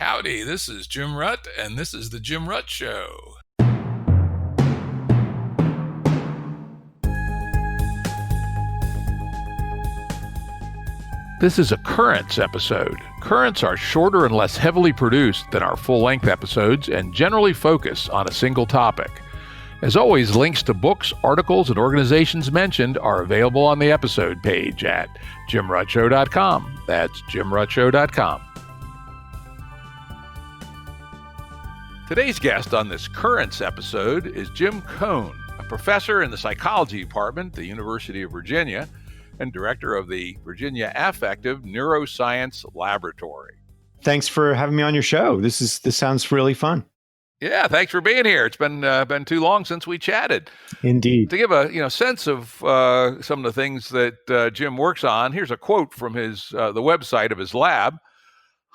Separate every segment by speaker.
Speaker 1: Howdy, this is Jim Rutt, and this is The Jim Rutt Show. This is a Currents episode. Currents are shorter and less heavily produced than our full-length episodes and generally focus on a single topic. As always, links to books, articles, and organizations mentioned are available on the episode page at jimruttshow.com. That's jimruttshow.com. Today's guest on this Currents episode is Jim Coan, a professor in the psychology department at the University of Virginia and director of the Virginia Affective Neuroscience Laboratory.
Speaker 2: Thanks for having me on your show. This sounds really fun.
Speaker 1: Yeah, thanks for being here. It's been too long since we chatted.
Speaker 2: Indeed.
Speaker 1: To give a sense of some of the things that Jim works on, here's a quote from the website of his lab.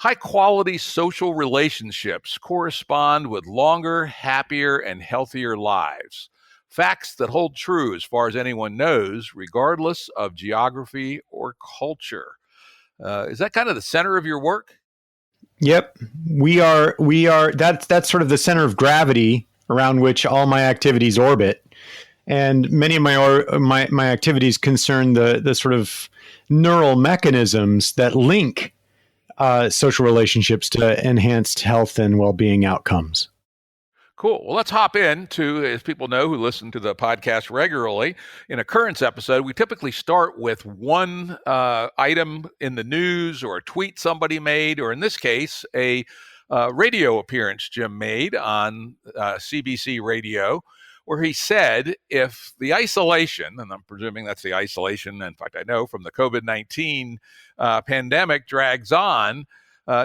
Speaker 1: High-quality social relationships correspond with longer, happier, and healthier lives. Facts that hold true as far as anyone knows, regardless of geography or culture. Is that kind of the center of your work?
Speaker 2: Yep. We are. That's sort of the center of gravity around which all my activities orbit. And many of my activities concern the sort of neural mechanisms that link social relationships to enhanced health and well-being outcomes.
Speaker 1: Cool. Well, let's hop into, as people know who listen to the podcast regularly, in a Currents episode, we typically start with one item in the news or a tweet somebody made, or in this case, a radio appearance Jim made on CBC radio, where he said if the isolation, and I'm presuming that's the isolation, in fact, I know from the COVID-19 pandemic drags on,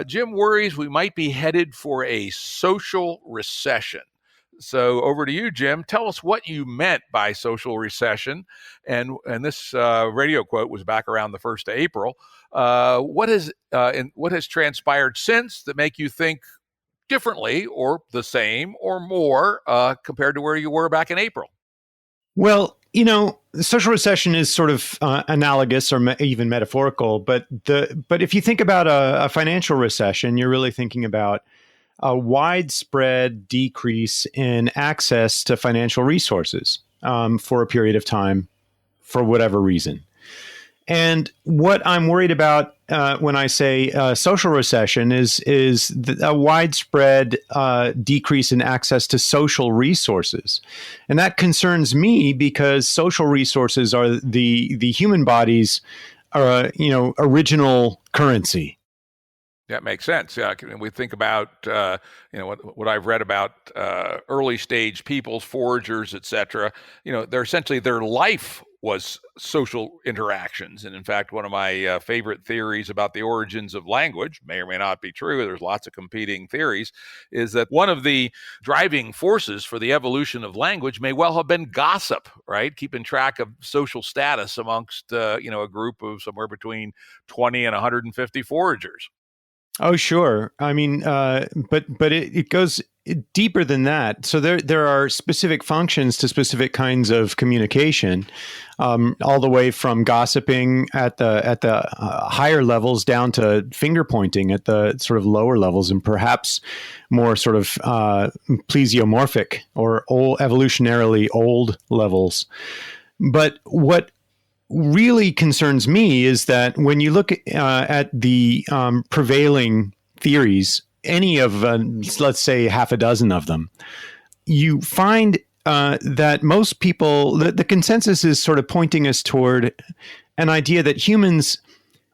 Speaker 1: Jim worries we might be headed for a social recession. So over to you, Jim. Tell us what you meant by social recession. And this radio quote was back around the 1st of April. What has transpired since that make you think differently or the same or more compared to where you were back in April?
Speaker 2: Well, the social recession is sort of analogous or even metaphorical, but if you think about a financial recession, you're really thinking about a widespread decrease in access to financial resources for a period of time, for whatever reason. And what I'm worried about when I say social recession is a widespread decrease in access to social resources. And that concerns me because social resources are the human body's original currency.
Speaker 1: That makes sense. Yeah, we think about what I've read about early stage peoples, foragers, etc. They're essentially their life was social interactions. And in fact, one of my favorite theories about the origins of language, may or may not be true, there's lots of competing theories, is that one of the driving forces for the evolution of language may well have been gossip, right? Keeping track of social status amongst a group of somewhere between 20 and 150 foragers.
Speaker 2: Oh, sure. I mean, but it goes deeper than that. So there are specific functions to specific kinds of communication, all the way from gossiping at the higher levels down to finger pointing at the sort of lower levels, and perhaps more sort of plesiomorphic or evolutionarily old levels. But what really concerns me is that when you look at the prevailing theories, any of, let's say, half a dozen of them, you find that most people, the consensus is sort of pointing us toward an idea that humans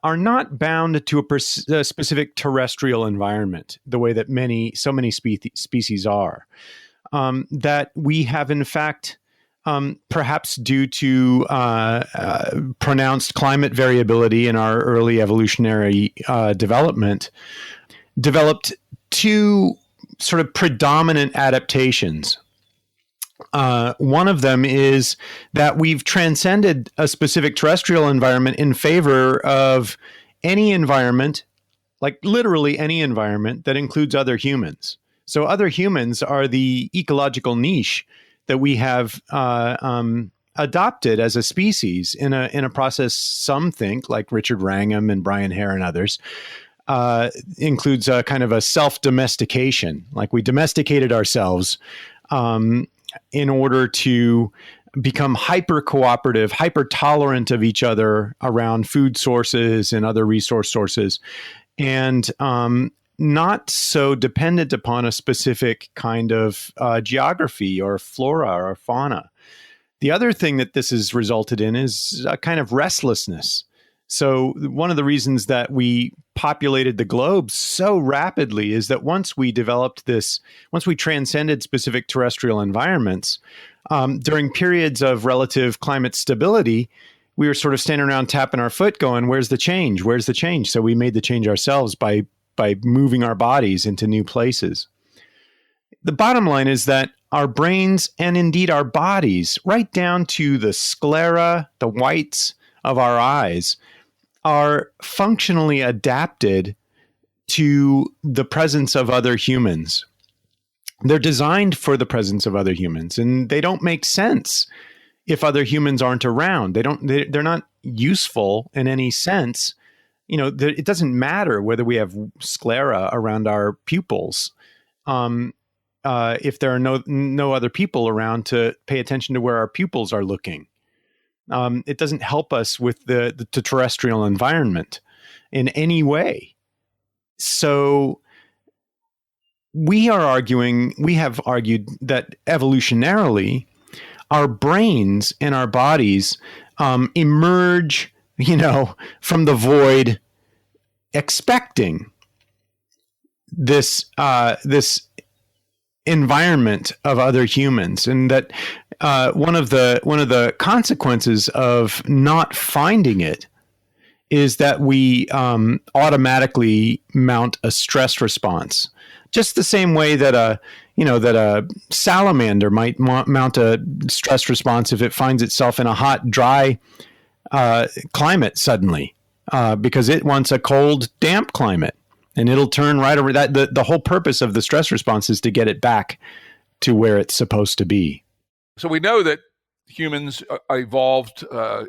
Speaker 2: are not bound to a specific terrestrial environment the way that so many species are. That we have, in fact, perhaps due to pronounced climate variability in our early evolutionary development, developed two sort of predominant adaptations. One of them is that we've transcended a specific terrestrial environment in favor of any environment, like literally any environment that includes other humans. So other humans are the ecological niche that we have adopted as a species in a process, some think, like Richard Wrangham and Brian Hare and others, includes a kind of a self-domestication. Like we domesticated ourselves in order to become hyper cooperative, hyper tolerant of each other around food sources and other resource sources, and not so dependent upon a specific kind of geography or flora or fauna. The other thing that this has resulted in is a kind of restlessness. So one of the reasons that we populated the globe so rapidly is that once we transcended specific terrestrial environments, during periods of relative climate stability, we were sort of standing around tapping our foot going, where's the change? Where's the change? So we made the change ourselves by moving our bodies into new places. The bottom line is that our brains and indeed our bodies, right down to the sclera, the whites of our eyes, are functionally adapted to the presence of other humans. They're designed for the presence of other humans, and they don't make sense if other humans aren't around. They're not useful in any sense. It doesn't matter whether we have sclera around our pupils if there are no other people around to pay attention to where our pupils are looking. It doesn't help us with the terrestrial environment in any way. So we have argued that evolutionarily, our brains and our bodies emerge, from the void, expecting this environment of other humans, and that one of the consequences of not finding it is that we automatically mount a stress response, just the same way that a salamander might mount a stress response if it finds itself in a hot, dry climate suddenly, because it wants a cold, damp climate, and it'll turn right over that. The whole purpose of the stress response is to get it back to where it's supposed to be.
Speaker 1: So we know that humans evolved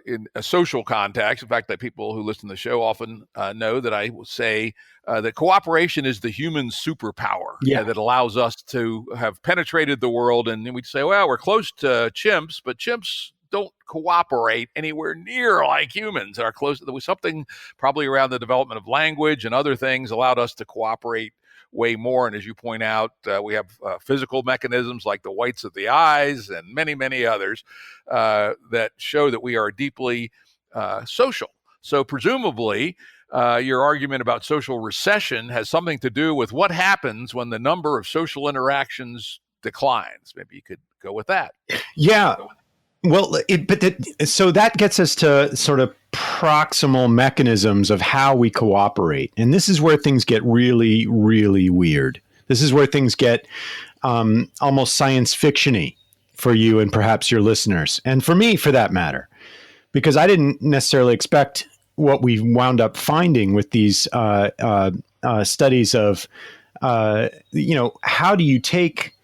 Speaker 1: in a social context. In fact, that people who listen to the show often know that I will say that cooperation is the human superpower that allows us to have penetrated the world. And then we'd say, well, we're close to chimps, but chimps don't cooperate anywhere near like humans. There was something probably around the development of language and other things allowed us to cooperate way more. And as you point out, we have physical mechanisms like the whites of the eyes and many, many others that show that we are deeply social. So presumably, your argument about social recession has something to do with what happens when the number of social interactions declines. Maybe you could go with that.
Speaker 2: Yeah. Well, so that gets us to sort of proximal mechanisms of how we cooperate. And this is where things get really, really weird. This is where things get almost science fiction-y for you and perhaps your listeners, and for me, for that matter, because I didn't necessarily expect what we wound up finding with these studies of, how do you take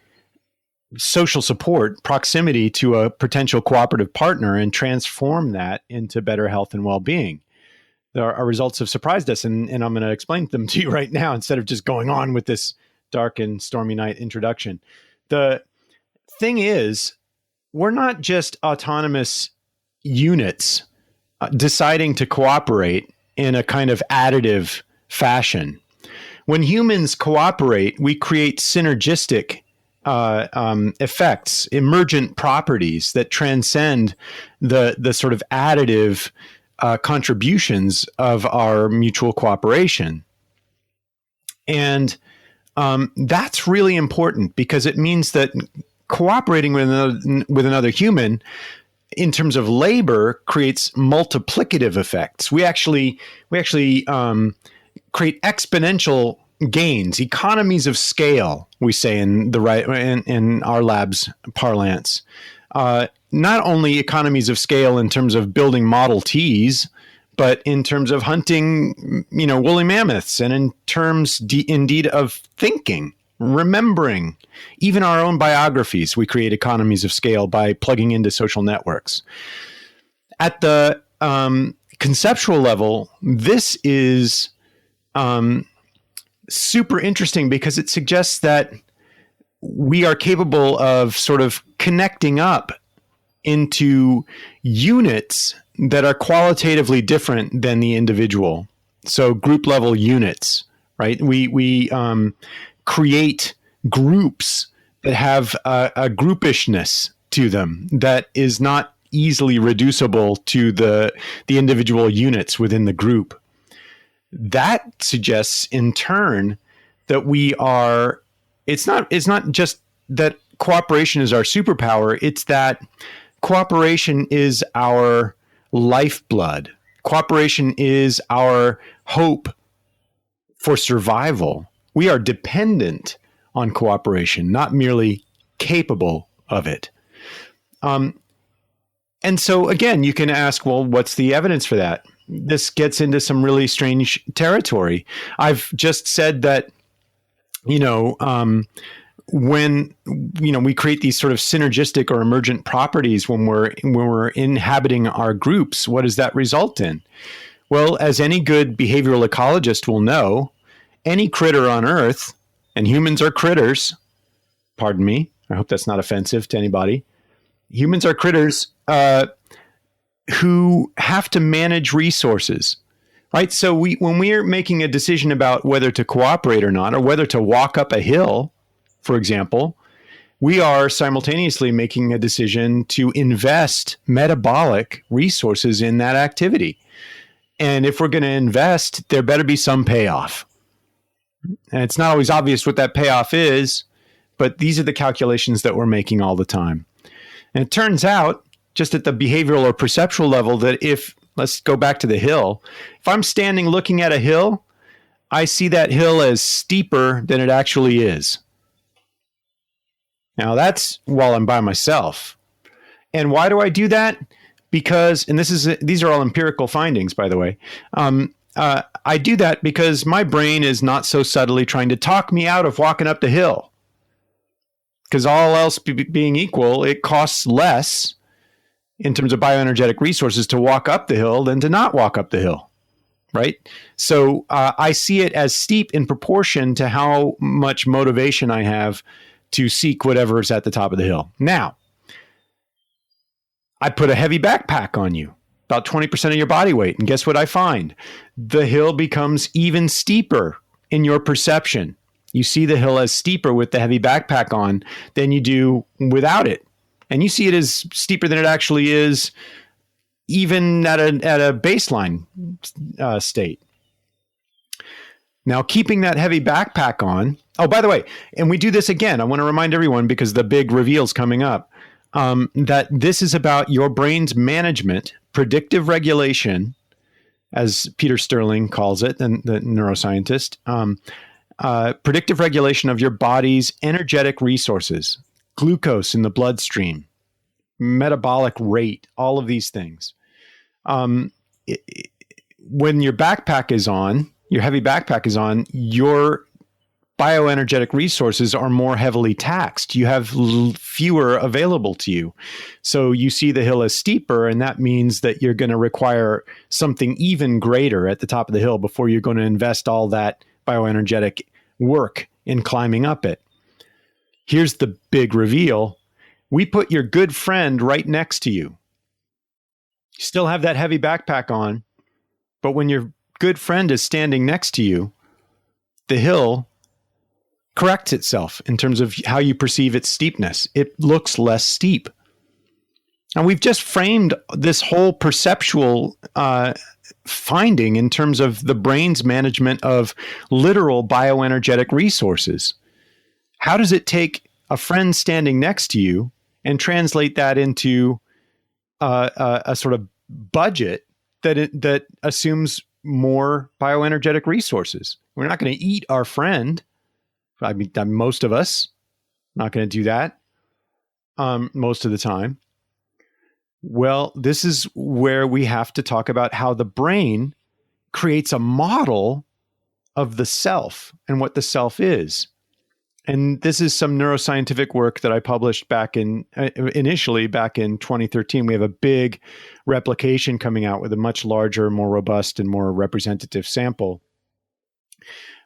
Speaker 2: social support, proximity to a potential cooperative partner, and transform that into better health and well-being. Our results have surprised us, and I'm going to explain them to you right now instead of just going on with this dark and stormy night introduction. The thing is, we're not just autonomous units deciding to cooperate in a kind of additive fashion. When humans cooperate, we create synergistic effects, emergent properties that transcend the sort of additive contributions of our mutual cooperation. And that's really important because it means that cooperating with another human in terms of labor creates multiplicative effects. We actually create exponential gains, economies of scale, we say in our lab's parlance. Not only economies of scale in terms of building Model Ts, but in terms of hunting, woolly mammoths, and in terms indeed of thinking, remembering, even our own biographies. We create economies of scale by plugging into social networks. At the conceptual level, this is super interesting because it suggests that we are capable of sort of connecting up into units that are qualitatively different than the individual. So group level units, right? We create groups that have a groupishness to them that is not easily reducible to the individual units within the group. That suggests in turn that we are, it's not just that cooperation is our superpower, it's that cooperation is our lifeblood. Cooperation is our hope for survival. We are dependent on cooperation, not merely capable of it. And so again, you can ask, well, what's the evidence for that? This gets into some really strange territory. I've just said that, when we create these sort of synergistic or emergent properties when we're inhabiting our groups, what does that result in? Well, as any good behavioral ecologist will know, any critter on Earth, and humans are critters, pardon me, I hope that's not offensive to anybody. Humans are critters who have to manage resources, right? So when we are making a decision about whether to cooperate or not, or whether to walk up a hill, for example, we are simultaneously making a decision to invest metabolic resources in that activity. And if we're going to invest, there better be some payoff. And it's not always obvious what that payoff is, but these are the calculations that we're making all the time. And it turns out, just at the behavioral or perceptual level, that let's go back to the hill. If I'm standing looking at a hill, I see that hill as steeper than it actually is. Now that's while I'm by myself. And why do I do that? Because, and these are all empirical findings, by the way. I do that because my brain is not so subtly trying to talk me out of walking up the hill. Because all else being equal, it costs less in terms of bioenergetic resources to walk up the hill than to not walk up the hill, right? So I see it as steep in proportion to how much motivation I have to seek whatever is at the top of the hill. Now, I put a heavy backpack on you, about 20% of your body weight, and guess what I find? The hill becomes even steeper in your perception. You see the hill as steeper with the heavy backpack on than you do without it. And you see it as steeper than it actually is, even at a baseline state. Now, keeping that heavy backpack on. Oh, by the way, and we do this again. I want to remind everyone, because the big reveal's coming up, that this is about your brain's management, predictive regulation, as Peter Sterling calls it, the neuroscientist, predictive regulation of your body's energetic resources, glucose in the bloodstream, metabolic rate, all of these things. When your backpack is on, your heavy backpack is on, your bioenergetic resources are more heavily taxed. You have fewer available to you. So you see the hill as steeper, and that means that you're going to require something even greater at the top of the hill before you're going to invest all that bioenergetic work in climbing up it. Here's the big reveal. We put your good friend right next to you. You still have that heavy backpack on, but when your good friend is standing next to you, the hill corrects itself in terms of how you perceive its steepness. It looks less steep. And we've just framed this whole perceptual finding in terms of the brain's management of literal bioenergetic resources. How does it take a friend standing next to you and translate that into a sort of budget that assumes more bioenergetic resources? We're not going to eat our friend. I mean, most of us not going to do that most of the time. Well, this is where we have to talk about how the brain creates a model of the self and what the self is. And this is some neuroscientific work that I published initially back in 2013. We have a big replication coming out with a much larger, more robust, and more representative sample.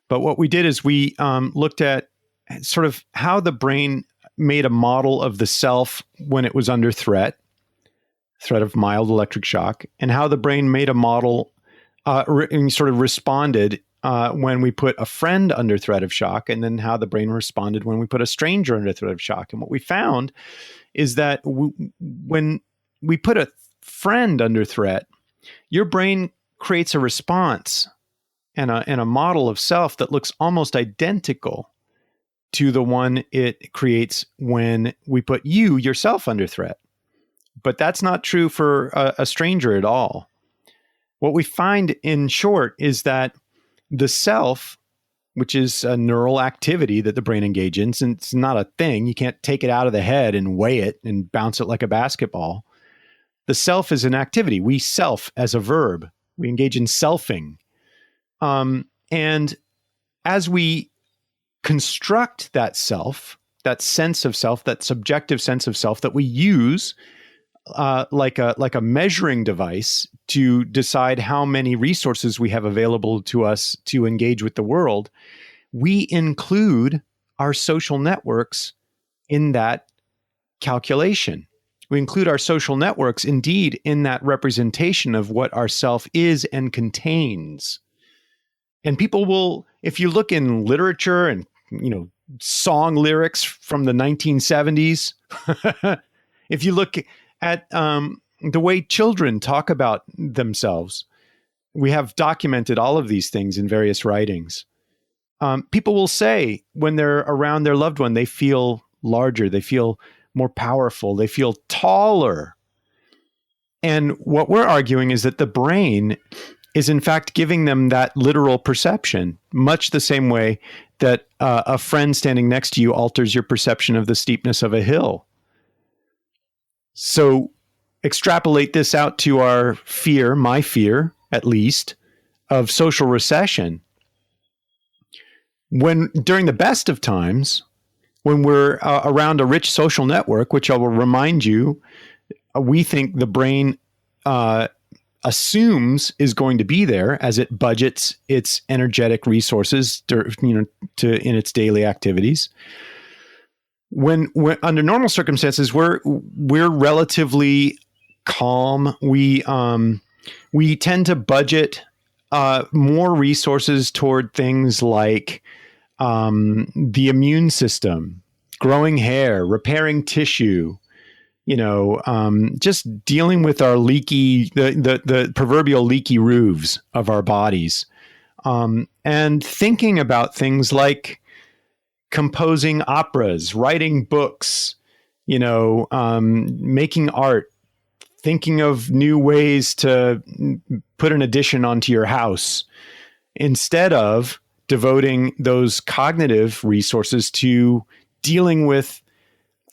Speaker 2: But what we did is we looked at sort of how the brain made a model of the self when it was under threat of mild electric shock, and how the brain made a model and sort of responded when we put a friend under threat of shock, and then how the brain responded when we put a stranger under threat of shock. And what we found is that when we put a friend under threat, your brain creates a response and a model of self that looks almost identical to the one it creates when we put yourself under threat. But that's not true for a stranger at all. What we find, in short, is that the self, which is a neural activity that the brain engages in, it's not a thing. You can't take it out of the head and weigh it and bounce it like a basketball. The self is an activity. We self as a verb. We engage in selfing. And as we construct that self, that sense of self, that subjective sense of self that we use like a measuring device to decide how many resources we have available to us to engage with the world, we include our social networks in that calculation. We include our social networks, indeed, in that representation of what our self is and contains. And people will, if you look in literature and, song lyrics from the 1970s, if you look at the way children talk about themselves, we have documented all of these things in various writings. People will say when they're around their loved one, they feel larger, they feel more powerful, they feel taller. And what we're arguing is that the brain is in fact giving them that literal perception, much the same way that a friend standing next to you alters your perception of the steepness of a hill. So extrapolate this out to our fear, my fear, at least, of social recession. When during the best of times, when we're around a rich social network, which I will remind you, we think the brain assumes is going to be there as it budgets its energetic resources in its daily activities. When under normal circumstances, we're relatively calm. We tend to budget more resources toward things like the immune system, growing hair, repairing tissue, just dealing with our the proverbial leaky roofs of our bodies, and thinking about things like composing operas, writing books, making art, thinking of new ways to put an addition onto your house, instead of devoting those cognitive resources to dealing with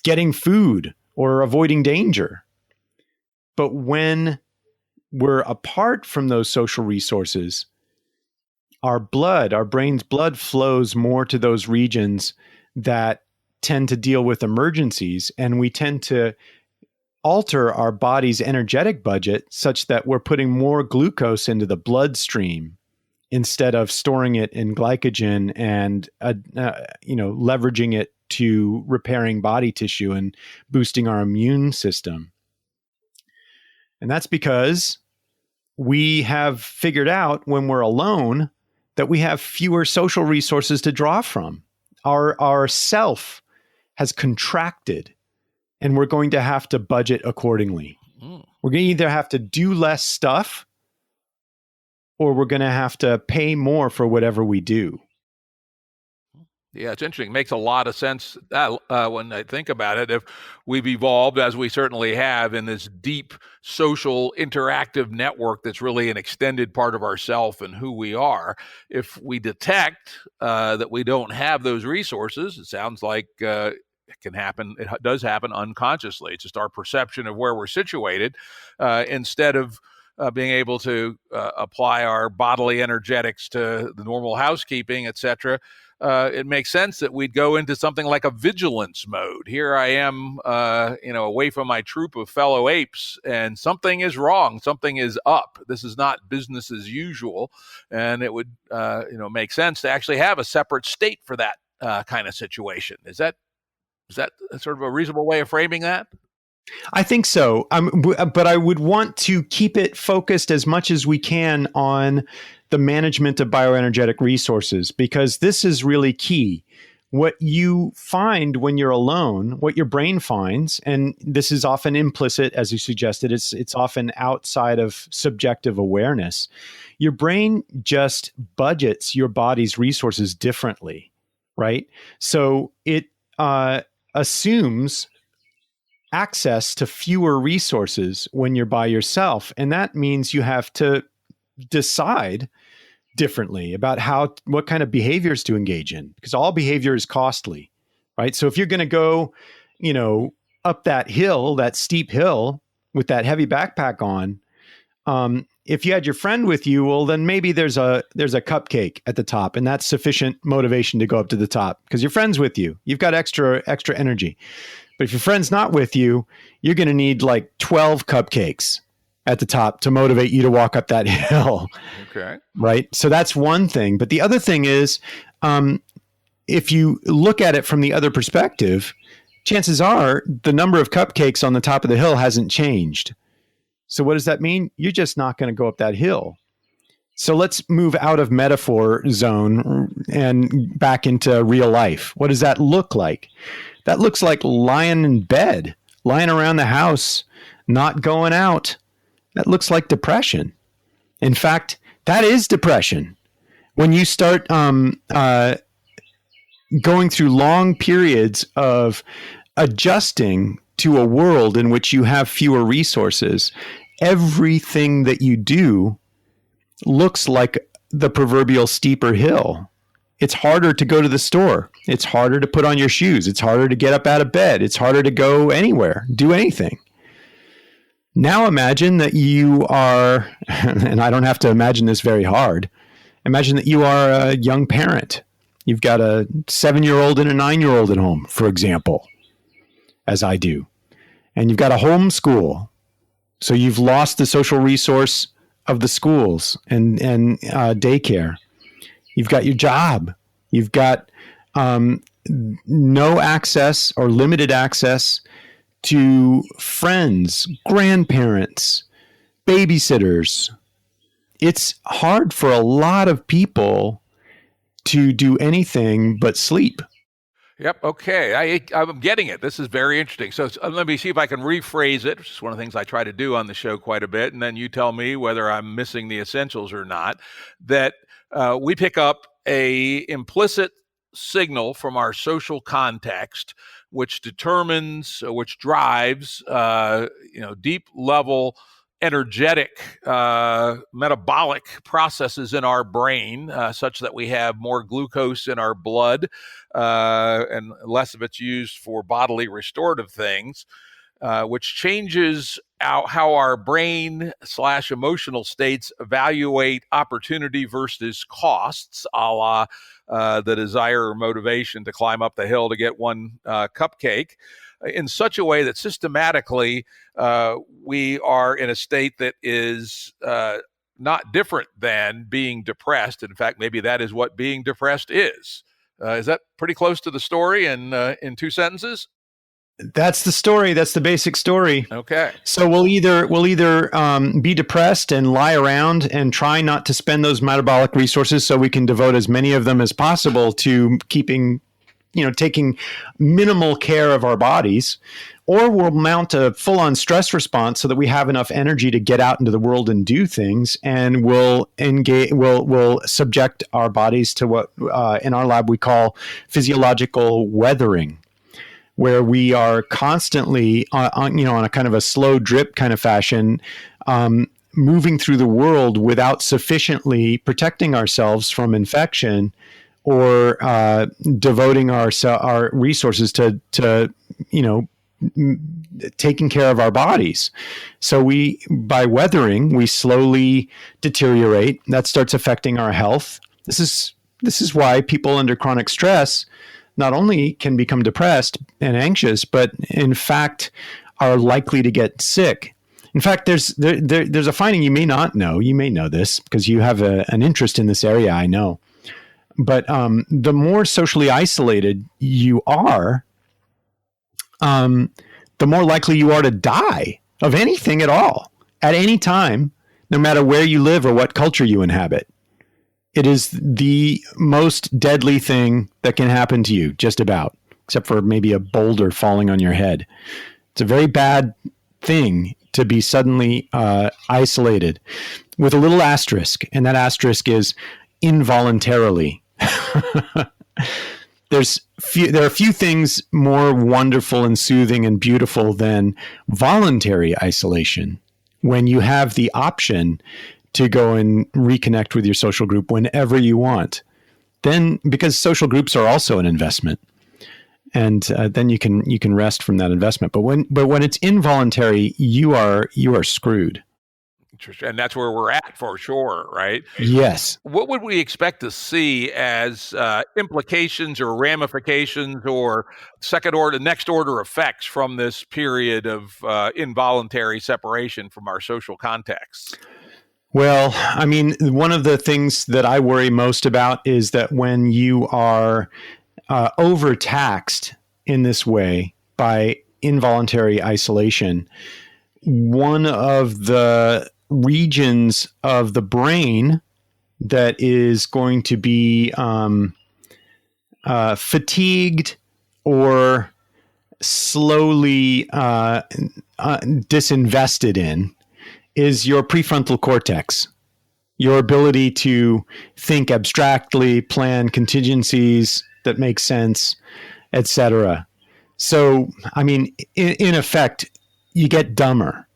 Speaker 2: getting food or avoiding danger. But when we're apart from those social resources, our brain's blood flows more to those regions that tend to deal with emergencies, and we tend to alter our body's energetic budget such that we're putting more glucose into the bloodstream instead of storing it in glycogen and leveraging it to repairing body tissue and boosting our immune system. And that's because we have figured out when we're alone that we have fewer social resources to draw from. Our self has contracted, and we're going to have to budget accordingly. We're going to either have to do less stuff, or we're going to have to pay more for whatever we do.
Speaker 1: Yeah, it's interesting. It makes a lot of sense when I think about it. If we've evolved, as we certainly have, in this deep social interactive network that's really an extended part of ourself and who we are, if we detect that we don't have those resources, it sounds like it can happen. It does happen unconsciously. It's just our perception of where we're situated instead of being able to apply our bodily energetics to the normal housekeeping, et cetera. it makes sense that we'd go into something like a vigilance mode. Here I am, away from my troop of fellow apes, and something is wrong. Something is up. This is not business as usual, and it would, make sense to actually have a separate state for that kind of situation. Is that sort of a reasonable way of framing that?
Speaker 2: I think so. But I would want to keep it focused as much as we can on the management of bioenergetic resources, because this is really key. What you find when you're alone, what your brain finds, and this is often implicit, as you suggested, it's often outside of subjective awareness. Your brain just budgets your body's resources differently, right? So it assumes access to fewer resources when you're by yourself. And that means you have to decide differently about what kind of behaviors to engage in, because all behavior is costly, right? So if you're going to go, up that hill, that steep hill with that heavy backpack on, if you had your friend with you, well, then maybe there's a cupcake at the top, and that's sufficient motivation to go up to the top because your friend's with you. You've got extra energy. But if your friend's not with you, you're going to need like 12 cupcakes at the top to motivate you to walk up that hill.
Speaker 1: Okay.
Speaker 2: Right. So that's one thing. But the other thing is, if you look at it from the other perspective, chances are the number of cupcakes on the top of the hill hasn't changed. So what does that mean? You're just not going to go up that hill. So let's move out of metaphor zone and back into real life. What does that look like? That looks like lying in bed, lying around the house, not going out. That looks like depression. In fact, that is depression. When you start going through long periods of adjusting to a world in which you have fewer resources, everything that you do looks like the proverbial steeper hill. It's harder to go to the store. It's harder to put on your shoes. It's harder to get up out of bed. It's harder to go anywhere, do anything. Now imagine that you are, and I don't have to imagine this very hard, imagine that you are a young parent. You've got a 7-year-old and a 9-year-old at home, for example, as I do. And you've got a homeschool. So you've lost the social resource of the schools and daycare. You've got your job. You've got no access or limited access to friends, grandparents, babysitters. It's hard for a lot of people to do anything but sleep.
Speaker 1: Yep. Okay. I'm getting it. This is very interesting. So let me see if I can rephrase it, which is one of the things I try to do on the show quite a bit. And then you tell me whether I'm missing the essentials or not. That we pick up a implicit signal from our social context, which drives, deep level energetic metabolic processes in our brain, such that we have more glucose in our blood and less of it's used for bodily restorative things, which changes how our brain / emotional states evaluate opportunity versus costs, a la the desire or motivation to climb up the hill to get one cupcake, in such a way that systematically we are in a state that is not different than being depressed. In fact, maybe that is what being depressed is. Is that pretty close to the story in 2 sentences?
Speaker 2: That's the story. That's the basic story.
Speaker 1: Okay.
Speaker 2: So we'll either be depressed and lie around and try not to spend those metabolic resources so we can devote as many of them as possible to taking minimal care of our bodies, or we'll mount a full-on stress response so that we have enough energy to get out into the world and do things, and we'll subject our bodies to what in our lab we call physiological weathering, where we are constantly on a kind of a slow drip kind of fashion, moving through the world without sufficiently protecting ourselves from infection or devoting our resources to taking care of our bodies. So by weathering, we slowly deteriorate. That starts affecting our health. This is This is why people under chronic stress not only can become depressed and anxious, but in fact are likely to get sick. In fact, there's a finding you may not know. You may know this because you have an interest in this area, I know. But the more socially isolated you are, the more likely you are to die of anything at all, at any time, no matter where you live or what culture you inhabit. It is the most deadly thing that can happen to you, just about, except for maybe a boulder falling on your head. It's a very bad thing to be suddenly isolated, with a little asterisk, and that asterisk is involuntarily. There are few things more wonderful and soothing and beautiful than voluntary isolation, when you have the option to go and reconnect with your social group whenever you want. Then, because social groups are also an investment, and then you can rest from that investment. But when it's involuntary, you are screwed.
Speaker 1: And that's where we're at for sure, right?
Speaker 2: Yes.
Speaker 1: What would we expect to see as implications or ramifications or next order effects from this period of involuntary separation from our social contexts?
Speaker 2: Well, I mean, one of the things that I worry most about is that when you are overtaxed in this way by involuntary isolation, one of the regions of the brain that is going to be fatigued or slowly disinvested in is your prefrontal cortex, your ability to think abstractly, plan contingencies that make sense, etc. So, I mean, in effect, you get dumber,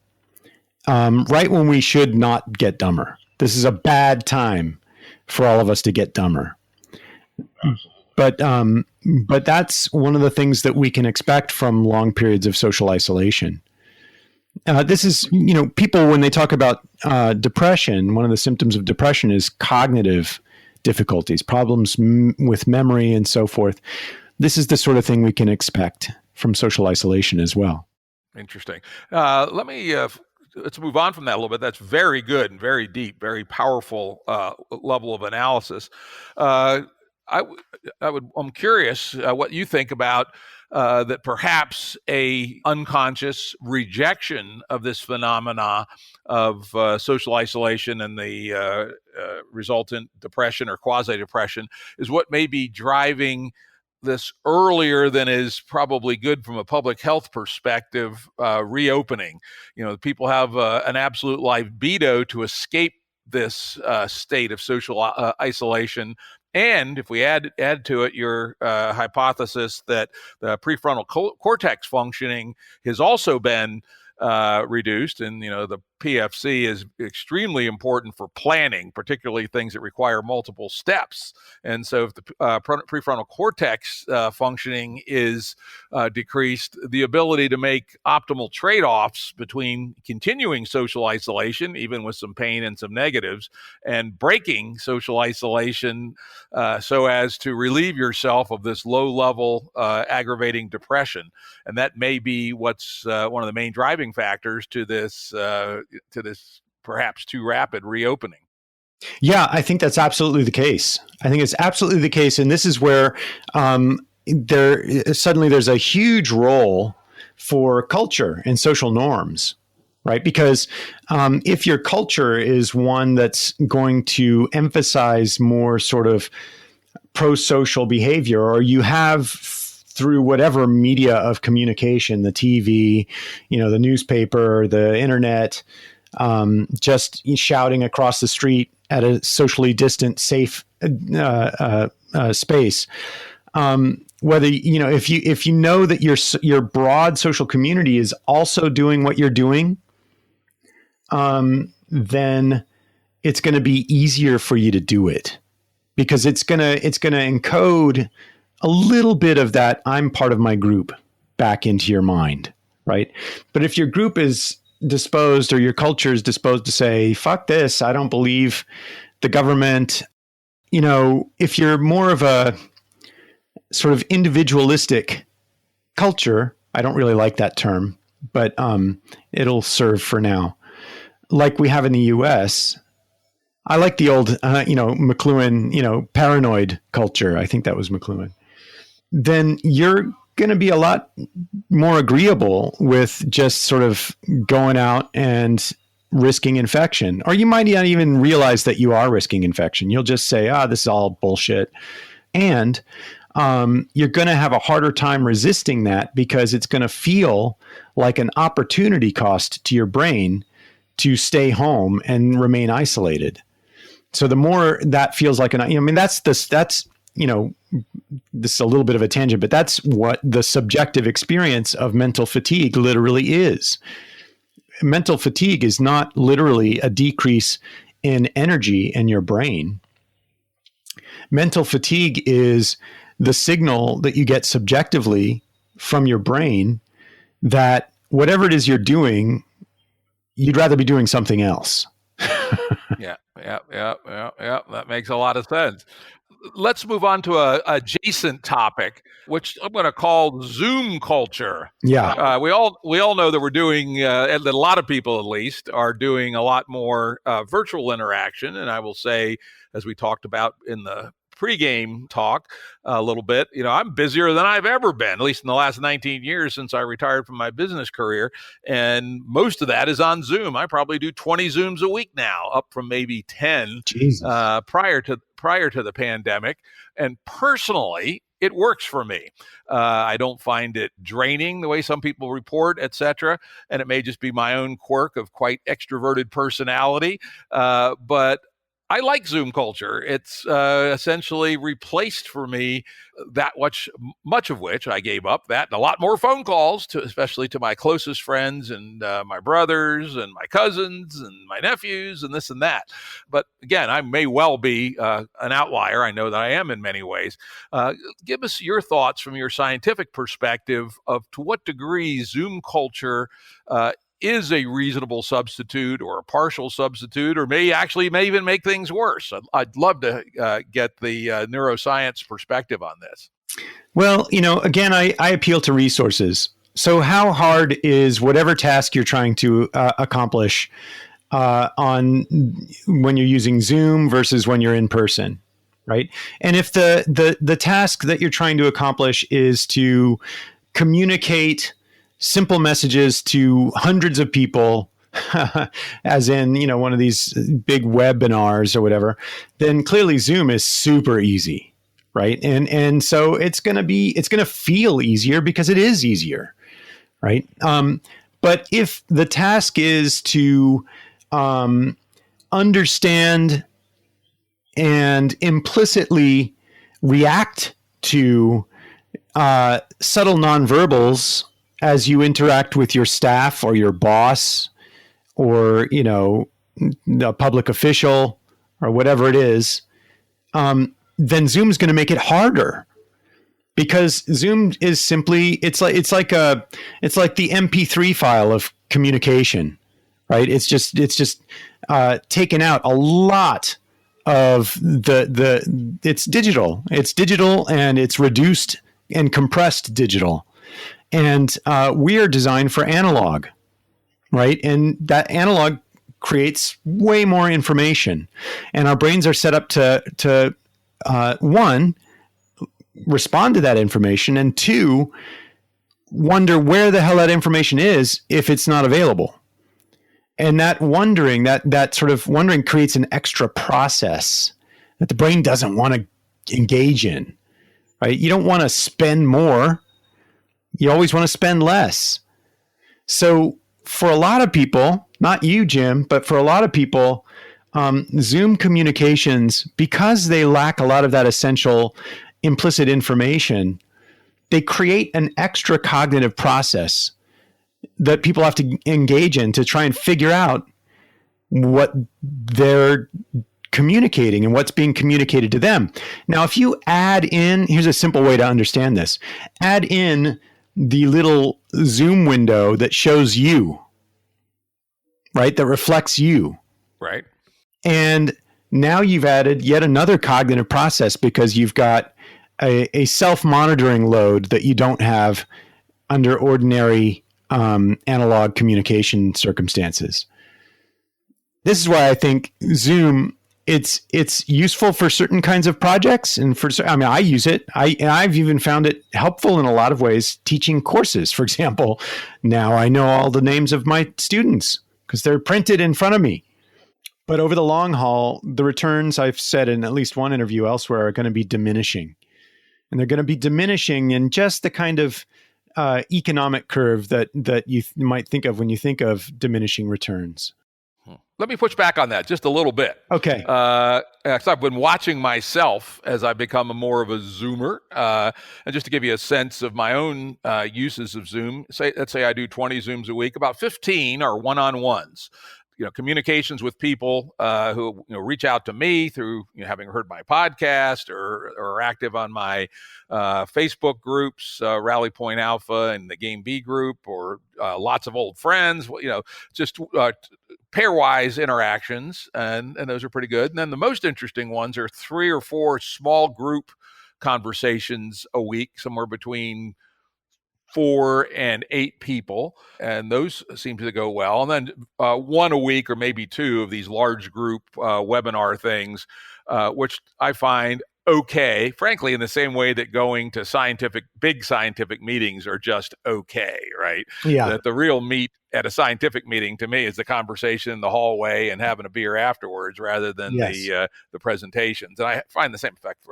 Speaker 2: right when we should not get dumber. This is a bad time for all of us to get dumber. But that's one of the things that we can expect from long periods of social isolation. This is, people, when they talk about depression, one of the symptoms of depression is cognitive difficulties, problems with memory and so forth. This is the sort of thing we can expect from social isolation as well.
Speaker 1: Interesting. Let's move on from that a little bit. That's very good and very deep, very powerful level of analysis. I'm curious what you think about that perhaps a unconscious rejection of this phenomena of social isolation and the resultant depression or quasi-depression is what may be driving this earlier than is probably good from a public health perspective reopening. People have an absolute libido to escape this state of social isolation. And if we add to it your hypothesis that the prefrontal cortex functioning has also been reduced, and the PFC is extremely important for planning, particularly things that require multiple steps. And so if the prefrontal cortex functioning is decreased, the ability to make optimal trade-offs between continuing social isolation, even with some pain and some negatives, and breaking social isolation so as to relieve yourself of this low-level aggravating depression. And that may be what's one of the main driving factors to this perhaps too rapid reopening.
Speaker 2: Yeah, I think that's absolutely the case. I think it's absolutely the case. And this is where there's a huge role for culture and social norms, right? Because if your culture is one that's going to emphasize more sort of pro-social behavior, or you have through whatever media of communication, the TV, the newspaper, the internet, just shouting across the street at a socially distant, safe space. Whether if you know that your broad social community is also doing what you're doing, then it's going to be easier for you to do it, because it's going to encode a little bit of that I'm part of my group back into your mind, right? But if your group is disposed, or your culture is disposed to say, fuck this, I don't believe the government, if you're more of a sort of individualistic culture, I don't really like that term, but it'll serve for now. Like we have in the US, I like the old, McLuhan, paranoid culture. I think that was McLuhan. Then you're going to be a lot more agreeable with just sort of going out and risking infection. Or you might not even realize that you are risking infection. You'll just say, this is all bullshit. And you're going to have a harder time resisting that because it's going to feel like an opportunity cost to your brain to stay home and remain isolated. So the more that feels like that's this is a little bit of a tangent, but that's what the subjective experience of mental fatigue literally is. Mental fatigue is not literally a decrease in energy in your brain. Mental fatigue is the signal that you get subjectively from your brain that whatever it is you're doing, you'd rather be doing something else.
Speaker 1: Yeah. That makes a lot of sense. Let's move on to a adjacent topic, which I'm going to call Zoom culture.
Speaker 2: Yeah.
Speaker 1: We all know that we're doing, and that a lot of people at least are doing a lot more virtual interaction. And I will say, as we talked about in the pregame talk a little bit, I'm busier than I've ever been, at least in the last 19 years since I retired from my business career. And most of that is on Zoom. I probably do 20 Zooms a week now, up from maybe 10 prior to the pandemic. And personally, it works for me. I don't find it draining the way some people report, et cetera. And it may just be my own quirk of quite extroverted personality. But I like Zoom culture. It's essentially replaced for me that much of which I gave up, that and a lot more phone calls, especially to my closest friends and my brothers and my cousins and my nephews and this and that. But again, I may well be an outlier. I know that I am in many ways. Give us your thoughts from your scientific perspective of to what degree Zoom culture is a reasonable substitute or a partial substitute, or may even make things worse. I'd love to get the neuroscience perspective on this.
Speaker 2: Well, again, I appeal to resources. So how hard is whatever task you're trying to accomplish on when you're using Zoom versus when you're in person, right? And if the task that you're trying to accomplish is to communicate simple messages to hundreds of people, as in, one of these big webinars or whatever, then clearly Zoom is super easy, right? And so it's going to feel easier because it is easier, right? But if the task is to understand and implicitly react to subtle nonverbals as you interact with your staff or your boss or, a public official or whatever it is, then Zoom is going to make it harder because Zoom is simply, it's like the MP3 file of communication, right? It's just taken out a lot of it's digital and it's reduced and compressed digital. And we are designed for analog, right? And that analog creates way more information. And our brains are set up to one, respond to that information, and two, wonder where the hell that information is if it's not available. And that sort of wondering creates an extra process that the brain doesn't want to engage in, right? You don't want to spend more. You always want to spend less. So for a lot of people, not you, Jim, but for a lot of people, Zoom communications, because they lack a lot of that essential implicit information, they create an extra cognitive process that people have to engage in to try and figure out what they're communicating and what's being communicated to them. Now, if you add in, here's a simple way to understand this, add in the little Zoom window that shows you, right? That reflects you.
Speaker 1: Right.
Speaker 2: And Now you've added yet another cognitive process because you've got a self-monitoring load that you don't have under ordinary analog communication circumstances. This is why I think Zoom, it's useful for certain kinds of projects, and I use it. I've even found it helpful in a lot of ways teaching courses. For example, now I know all the names of my students because they're printed in front of me. But over the long haul, the returns, I've said in at least one interview elsewhere, are going to be diminishing. And they're going to be diminishing in just the kind of economic curve that you might think of when you think of diminishing returns.
Speaker 1: Let me push back on that just a little bit.
Speaker 2: Okay.
Speaker 1: I've been watching myself as I become more of a Zoomer. And just to give you a sense of my own uses of Zoom, let's say I do 20 Zooms a week, about 15 are one-on-ones. Communications with people who reach out to me through having heard my podcast or are active on my Facebook groups, Rally Point Alpha and the Game B group, or lots of old friends. Just pairwise interactions, and those are pretty good. And then the most interesting ones are 3 or 4 small group conversations a week, somewhere between 4 and 8 people, and those seem to go well. And then 1 a week or maybe 2 of these large group webinar things, which I find okay, frankly, in the same way that going to big scientific meetings are just okay, right?
Speaker 2: Yeah.
Speaker 1: That the real meat at a scientific meeting to me is the conversation in the hallway and having a beer afterwards, rather than the presentations. And I find the same effect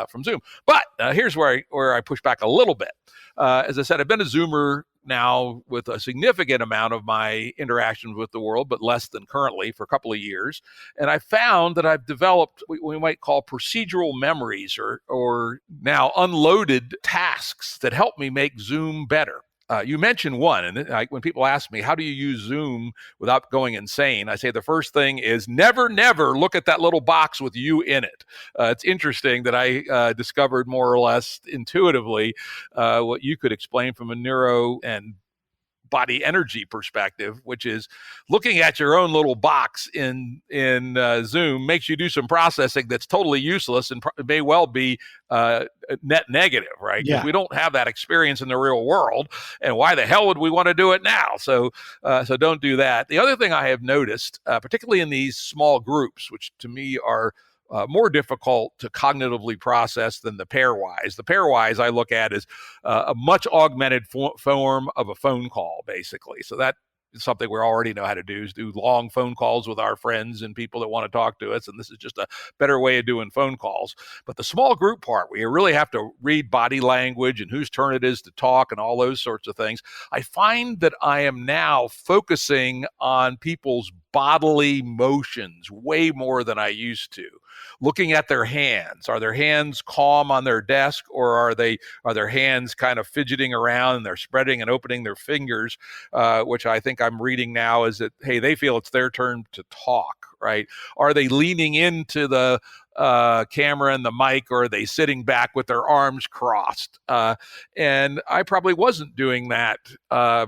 Speaker 1: from Zoom. But here's where I push back a little bit. As I said, I've been a Zoomer now with a significant amount of my interactions with the world, but less than currently, for a couple of years. And I found that I've developed what we might call procedural memories, or now unloaded tasks that help me make Zoom better. You mentioned one, and when people ask me, how do you use Zoom without going insane? I say the first thing is never look at that little box with you in it. It's interesting that I discovered more or less intuitively what you could explain from a neuro and body energy perspective, which is looking at your own little box in Zoom makes you do some processing that's totally useless and may well be net negative, right? Because we don't have that experience in the real world, and why the hell would we want to do it now? So don't do that. The other thing I have noticed, particularly in these small groups, which to me are more difficult to cognitively process than the pairwise. The pairwise I look at as a much augmented form of a phone call, basically. So that is something we already know how to do, is do long phone calls with our friends and people that want to talk to us. And this is just a better way of doing phone calls. But the small group part, where you really have to read body language and whose turn it is to talk and all those sorts of things, I find that I am now focusing on people's bodily motions way more than I used to. Looking at their hands. Are their hands calm on their desk, or are their hands kind of fidgeting around and they're spreading and opening their fingers, which I think I'm reading now is that, hey, they feel it's their turn to talk, right? Are they leaning into the camera and the mic, or are they sitting back with their arms crossed? And I probably wasn't doing that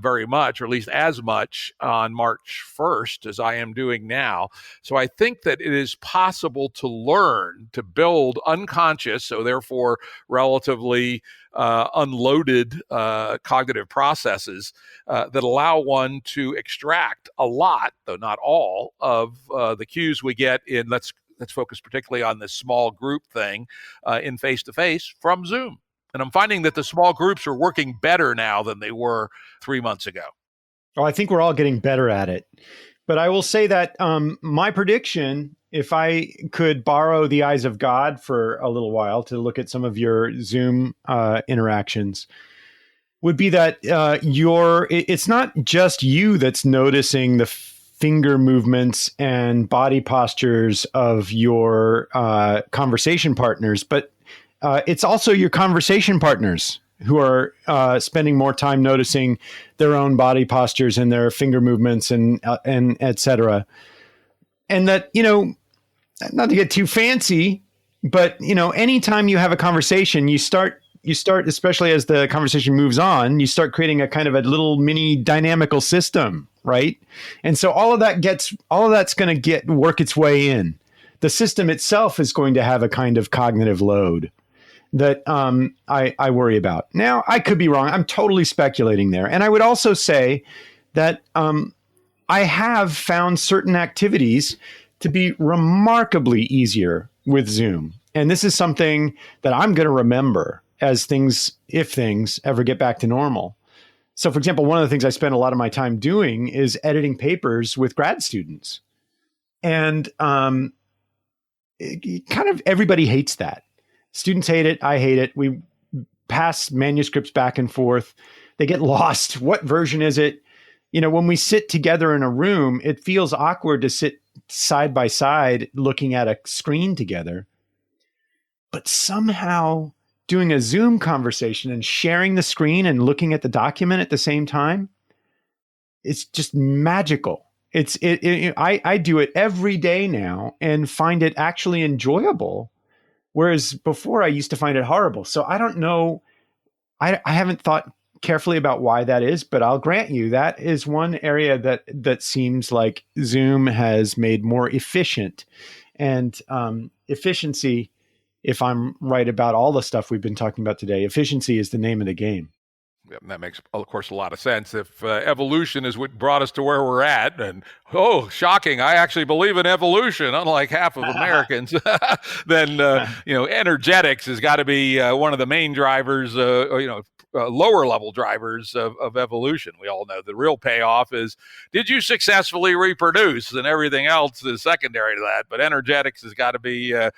Speaker 1: very much, or at least as much on March 1st as I am doing now. So I think that it is possible to learn to build unconscious, so therefore relatively unloaded cognitive processes that allow one to extract a lot, though not all, of the cues we get in, let's focus particularly on this small group thing in face-to-face from Zoom. And I'm finding that the small groups are working better now than they were 3 months ago.
Speaker 2: Oh, I think we're all getting better at it. But I will say that my prediction, if I could borrow the eyes of God for a little while to look at some of your Zoom interactions, would be that it's not just you that's noticing the finger movements and body postures of your conversation partners, but it's also your conversation partners who are spending more time noticing their own body postures and their finger movements and et cetera. And that, not to get too fancy, but, anytime you have a conversation, you start, especially as the conversation moves on, you start creating a kind of a little mini dynamical system, right? And so all of that's going to work its way in. the system itself is going to have a kind of cognitive load that I worry about. Now, I could be wrong. I'm totally speculating there. And I would also say that I have found certain activities to be remarkably easier with Zoom. And this is something that I'm going to remember as things, if things ever get back to normal. So, for example, one of the things I spend a lot of my time doing is editing papers with grad students. And kind of everybody hates that. Students hate it. I hate it. We pass manuscripts back and forth. They get lost. What version is it? You know, when we sit together in a room, it feels awkward to sit side by side looking at a screen together. But somehow doing a Zoom conversation and sharing the screen and looking at the document at the same time, it's just magical. I do it every day now and find it actually enjoyable. Whereas before I used to find it horrible. So I don't know. I haven't thought carefully about why that is, but I'll grant you that is one area that seems like Zoom has made more efficient. And efficiency, if I'm right about all the stuff we've been talking about today, efficiency is the name of the game.
Speaker 1: Yeah, that makes, of course, a lot of sense. If evolution is what brought us to where we're at, and shocking, I actually believe in evolution, unlike half of Americans, then energetics has got to be one of the main drivers, lower level drivers of evolution. We all know the real payoff is, did you successfully reproduce? And everything else is secondary to that. But energetics has got to be a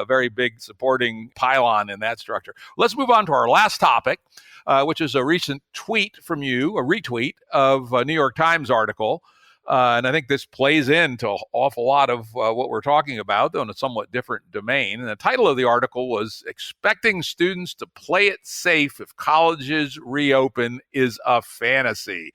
Speaker 1: very big supporting pylon in that structure. Let's move on to our last topic. Which is a recent tweet from you, a retweet of a New York Times article. And I think this plays into an awful lot of what we're talking about, though in a somewhat different domain. And the title of the article was "Expecting Students to Play It Safe If Colleges Reopen is a Fantasy."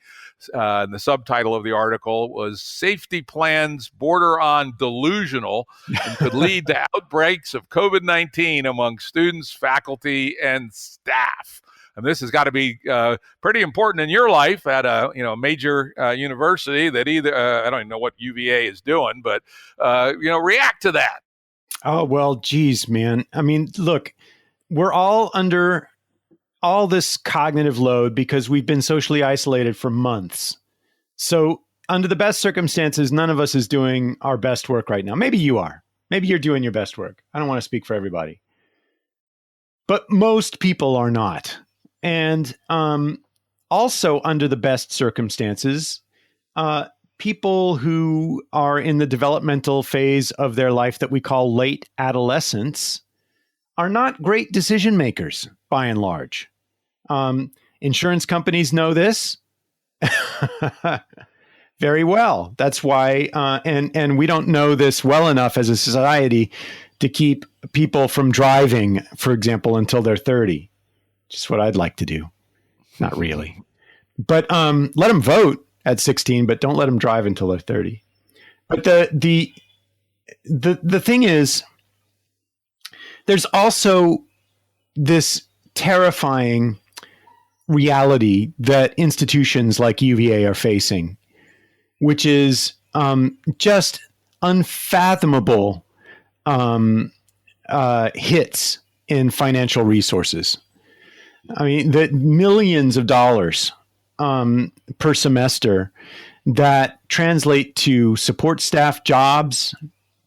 Speaker 1: And the subtitle of the article was "Safety Plans Border on Delusional and Could Lead to Outbreaks of COVID-19 Among Students, Faculty, and Staff." And this has got to be pretty important in your life at a major university that either I don't even know what UVA is doing, but react to that.
Speaker 2: Oh, well, geez, man. I mean, look, we're all under all this cognitive load because we've been socially isolated for months. So under the best circumstances, none of us is doing our best work right now. Maybe you are. Maybe you're doing your best work. I don't want to speak for everybody. But most people are not. And also under the best circumstances, people who are in the developmental phase of their life that we call late adolescence are not great decision makers, by and large. Insurance companies know this very well. That's why, and we don't know this well enough as a society to keep people from driving, for example, until they're 30. Just what I'd like to do. Not really. But let them vote at 16, but don't let them drive until they're 30. But the thing is, there's also this terrifying reality that institutions like UVA are facing, which is just unfathomable hits in financial resources. I mean, the millions of dollars per semester that translate to support staff jobs,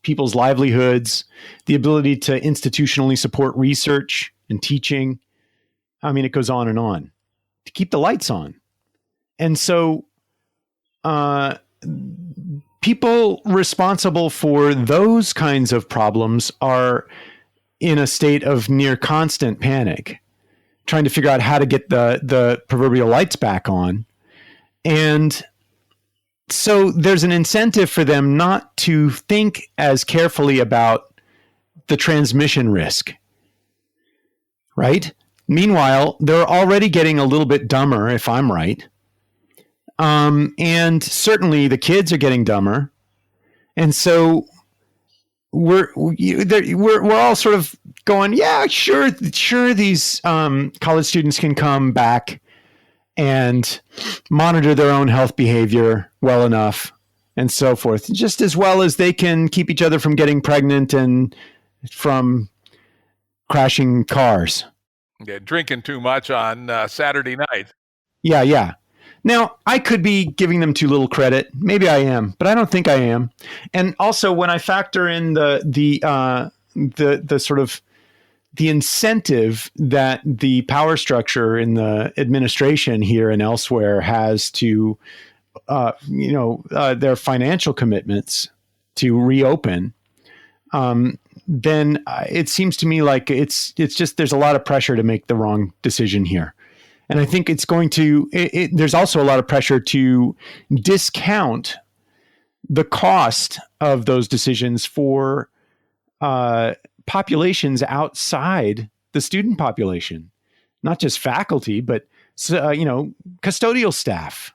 Speaker 2: people's livelihoods, the ability to institutionally support research and teaching. I mean, it goes on to keep the lights on. And so people responsible for those kinds of problems are in a state of near constant panic, trying to figure out how to get the proverbial lights back on. And so there's an incentive for them not to think as carefully about the transmission risk, right? Meanwhile, they're already getting a little bit dumber, if I'm right. And certainly the kids are getting dumber. And so we're all sort of going, yeah, sure, these college students can come back and monitor their own health behavior well enough. and so forth, just as well as they can keep each other from getting pregnant and from crashing cars.
Speaker 1: Yeah, drinking too much on Saturday night.
Speaker 2: Yeah. Now, I could be giving them too little credit. Maybe I am, but I don't think I am. And also, when I factor in the sort of the incentive that the power structure in the administration here and elsewhere has to, their financial commitments to reopen, then it seems to me like it's just there's a lot of pressure to make the wrong decision here. And I think it's going to, there's also a lot of pressure to discount the cost of those decisions for populations outside the student population, not just faculty, but, custodial staff,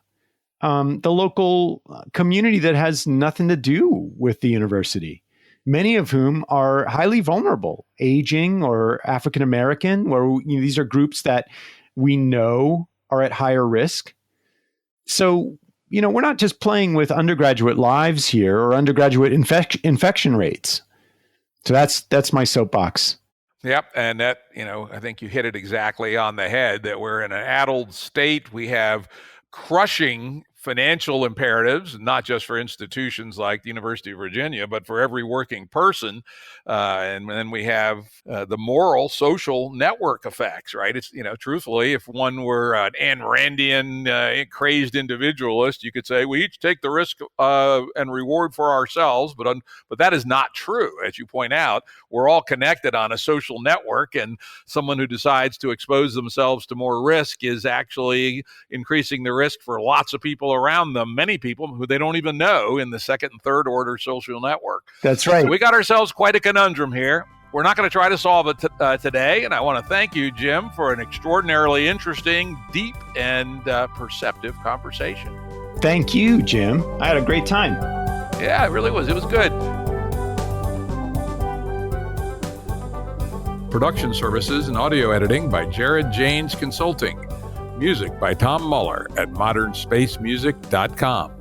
Speaker 2: the local community that has nothing to do with the university, many of whom are highly vulnerable, aging or African American, where these are groups that we know are at higher risk. So, we're not just playing with undergraduate lives here or undergraduate infection rates. So that's my soapbox.
Speaker 1: Yep. And that, I think you hit it exactly on the head, that we're in an addled state. We have crushing financial imperatives, not just for institutions like the University of Virginia, but for every working person. And then we have the moral, social network effects, right? It's, truthfully, if one were an Ayn Randian crazed individualist, you could say we each take the risk and reward for ourselves. But that is not true. As you point out, we're all connected on a social network, and someone who decides to expose themselves to more risk is actually increasing the risk for lots of people around them, many people who they don't even know in the second and third order social network.
Speaker 2: That's right.
Speaker 1: So we got ourselves quite a conundrum here. We're not going to try to solve it today, and I want to thank you, Jim, for an extraordinarily interesting, deep, and perceptive conversation.
Speaker 2: Thank you, Jim. I had a great time.
Speaker 1: Yeah, it really was. It was good. Production services and audio editing by Jared Janes Consulting. Music by Tom Muller at modernspacemusic.com.